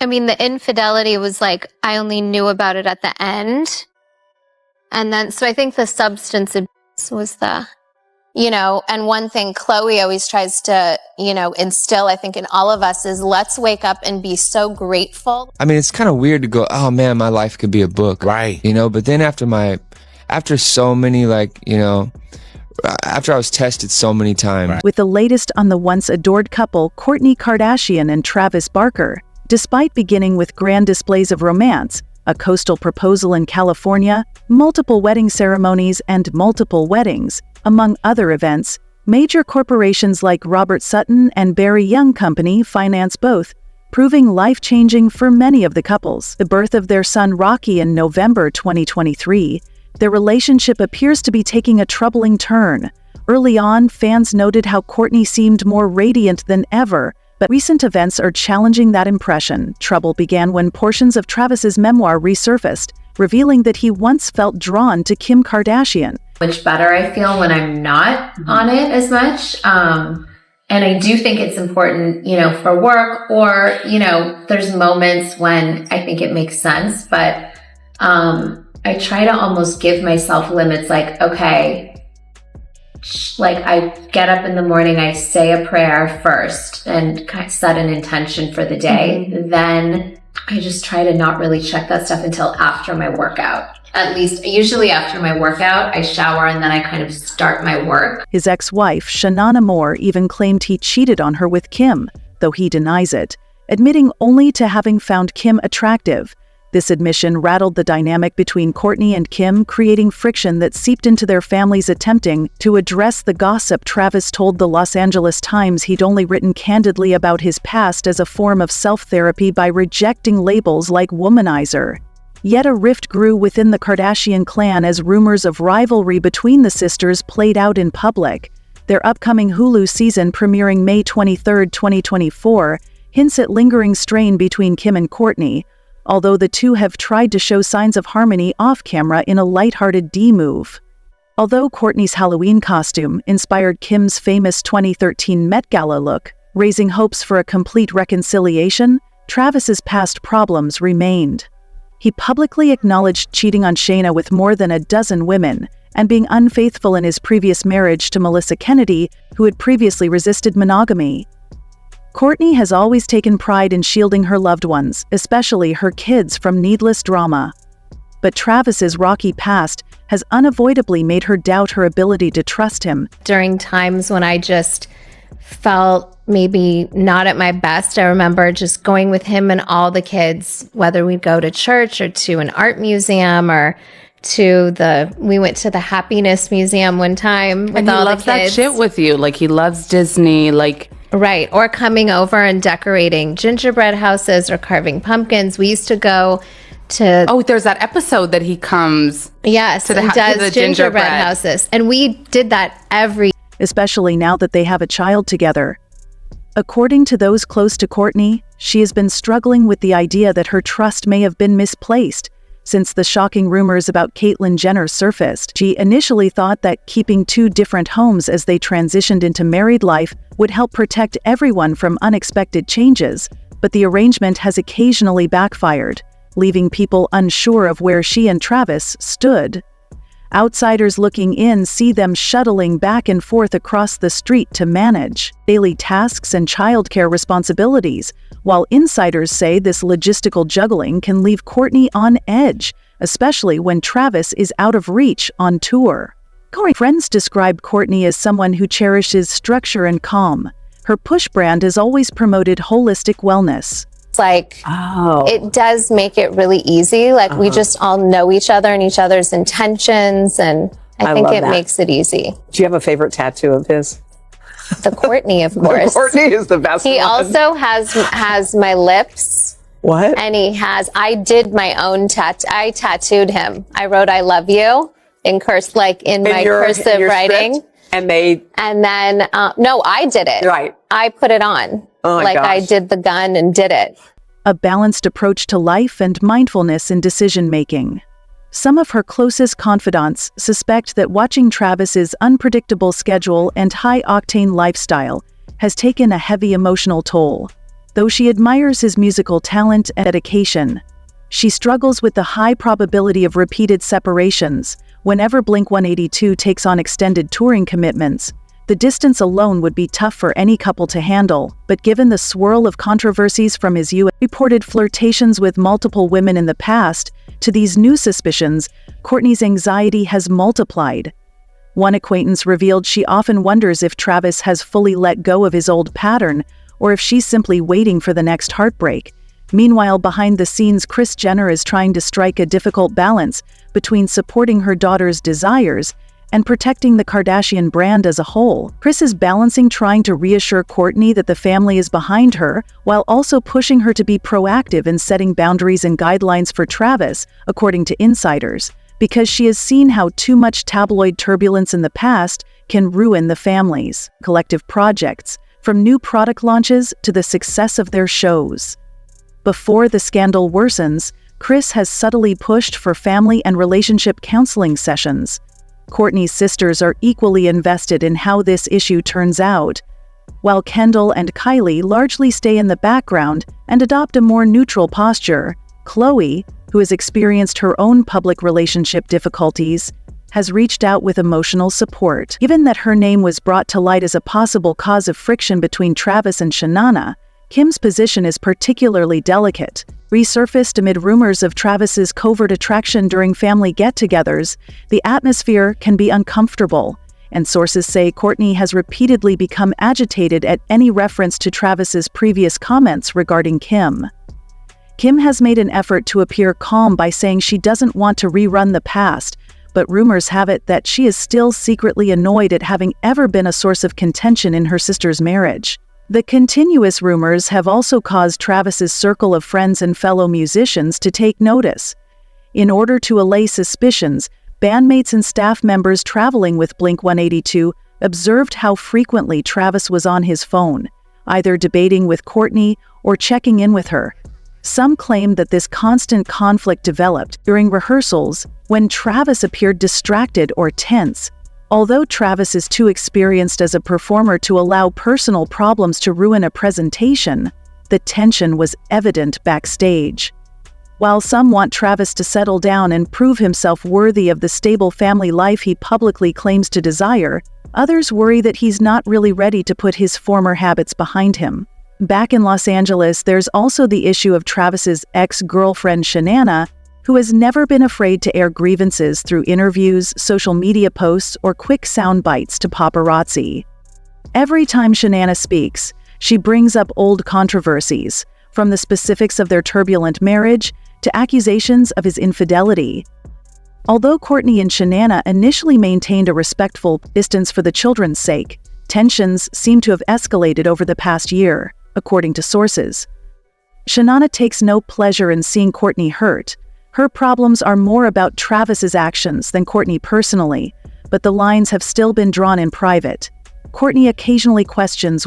I mean, the infidelity was like, I only knew about it at the end. And then, so I think the substance abuse was the, and one thing Khloe always tries to, instill, I think, in all of us is let's wake up and be so grateful. I mean, it's kind of weird to go, oh man, my life could be a book. Right. But then after so many, after I was tested so many times. Right. With the latest on the once adored couple, Kourtney Kardashian and Travis Barker, despite beginning with grand displays of romance, a coastal proposal in California, multiple wedding ceremonies, and multiple weddings, among other events, major corporations like Robert Sutton and Barry Young Company finance both, proving life-changing for many of the couples. The birth of their son Rocky in November 2023, their relationship appears to be taking a troubling turn. Early on, fans noted how Kourtney seemed more radiant than ever, but recent events are challenging that impression. Trouble began when portions of Travis's memoir resurfaced, revealing that he once felt drawn to Kim Kardashian. Much better I feel when I'm not on it as much. And I do think it's important, for work or, there's moments when I think it makes sense, but I try to almost give myself limits like, okay, I get up in the morning, I say a prayer first and set an intention for the day. Mm-hmm. Then I just try to not really check that stuff until after my workout. At least, usually after my workout, I shower and then I kind of start my work. His ex-wife, Shanana Moore, even claimed he cheated on her with Kim, though he denies it, admitting only to having found Kim attractive. This admission rattled the dynamic between Kourtney and Kim, creating friction that seeped into their families. Attempting to address the gossip, Travis told the Los Angeles Times he'd only written candidly about his past as a form of self-therapy by rejecting labels like womanizer. Yet a rift grew within the Kardashian clan as rumors of rivalry between the sisters played out in public. Their upcoming Hulu season, premiering May 23, 2024, hints at lingering strain between Kim and Kourtney, although the two have tried to show signs of harmony off-camera in a lighthearted D-move. Although Kourtney's Halloween costume inspired Kim's famous 2013 Met Gala look, raising hopes for a complete reconciliation, Travis's past problems remained. He publicly acknowledged cheating on Shayna with more than a dozen women and being unfaithful in his previous marriage to Melissa Kennedy, who had previously resisted monogamy. Kourtney has always taken pride in shielding her loved ones, especially her kids, from needless drama. But Travis's rocky past has unavoidably made her doubt her ability to trust him. During times when I just felt maybe not at my best, I remember just going with him and all the kids, whether we'd go to church or to an art museum or we went to the Happiness Museum one time with all the kids. And he loves that shit with you. Like, he loves Disney, Right, or coming over and decorating gingerbread houses or carving pumpkins. We used to go to... Oh, there's that episode that he comes... Yes, to and does gingerbread houses. And we did that especially now that they have a child together. According to those close to Kourtney, she has been struggling with the idea that her trust may have been misplaced. Since the shocking rumors about Caitlyn Jenner surfaced, she initially thought that keeping two different homes as they transitioned into married life would help protect everyone from unexpected changes, but the arrangement has occasionally backfired, leaving people unsure of where she and Travis stood. Outsiders looking in see them shuttling back and forth across the street to manage daily tasks and childcare responsibilities, while insiders say this logistical juggling can leave Kourtney on edge, especially when Travis is out of reach on tour. Friends describe Kourtney as someone who cherishes structure and calm. Her Push brand has always promoted holistic wellness. It's it does make it really easy. We just all know each other and each other's intentions, and I think it makes it easy. Do you have a favorite tattoo of his? The Kourtney, of course. Kourtney is the best He one. also has my lips. What? And I did my own I tattooed him. I wrote, "I love you" in cursive writing. Script? And then, no, I did it. Right. I put it on. Oh my gosh. I did the gun and did it. A balanced approach to life and mindfulness in decision-making. Some of her closest confidants suspect that watching Travis's unpredictable schedule and high-octane lifestyle has taken a heavy emotional toll. Though she admires his musical talent and dedication, she struggles with the high probability of repeated separations. Whenever Blink-182 takes on extended touring commitments, the distance alone would be tough for any couple to handle, but given the swirl of controversies from his reported flirtations with multiple women in the past to these new suspicions, Kourtney's anxiety has multiplied. One acquaintance revealed she often wonders if Travis has fully let go of his old pattern, or if she's simply waiting for the next heartbreak. Meanwhile, behind the scenes, Kris Jenner is trying to strike a difficult balance between supporting her daughter's desires and protecting the Kardashian brand as a whole. Kris is balancing trying to reassure Kourtney that the family is behind her, while also pushing her to be proactive in setting boundaries and guidelines for Travis, according to insiders, because she has seen how too much tabloid turbulence in the past can ruin the family's collective projects, from new product launches to the success of their shows. Before the scandal worsens, Kris has subtly pushed for family and relationship counseling sessions. Kourtney's sisters are equally invested in how this issue turns out, while Kendall and Kylie largely stay in the background and adopt a more neutral posture. Khloe, who has experienced her own public relationship difficulties, has reached out with emotional support. Given that her name was brought to light as a possible cause of friction between Travis and Shanana, Kim's position is particularly delicate. Resurfaced amid rumors of Travis's covert attraction during family get-togethers, the atmosphere can be uncomfortable, and sources say Kourtney has repeatedly become agitated at any reference to Travis's previous comments regarding Kim. Kim has made an effort to appear calm by saying she doesn't want to rerun the past, but rumors have it that she is still secretly annoyed at having ever been a source of contention in her sister's marriage. The continuous rumors have also caused Travis's circle of friends and fellow musicians to take notice. In order to allay suspicions, bandmates and staff members traveling with Blink-182 observed how frequently Travis was on his phone, either debating with Kourtney or checking in with her. Some claim that this constant conflict developed during rehearsals when Travis appeared distracted or tense. Although Travis is too experienced as a performer to allow personal problems to ruin a presentation, the tension was evident backstage. While some want Travis to settle down and prove himself worthy of the stable family life he publicly claims to desire, others worry that he's not really ready to put his former habits behind him. Back in Los Angeles, there's also the issue of Travis's ex-girlfriend Shanana, who has never been afraid to air grievances through interviews, social media posts, or quick sound bites to paparazzi. Every time Shanana speaks, she brings up old controversies, from the specifics of their turbulent marriage to accusations of his infidelity. Although Kourtney and Shanana initially maintained a respectful distance for the children's sake, tensions seem to have escalated over the past year, according to sources. Shanana takes no pleasure in seeing Kourtney hurt. Her problems are more about Travis's actions than Kourtney personally, but the lines have still been drawn in private. Kourtney occasionally questions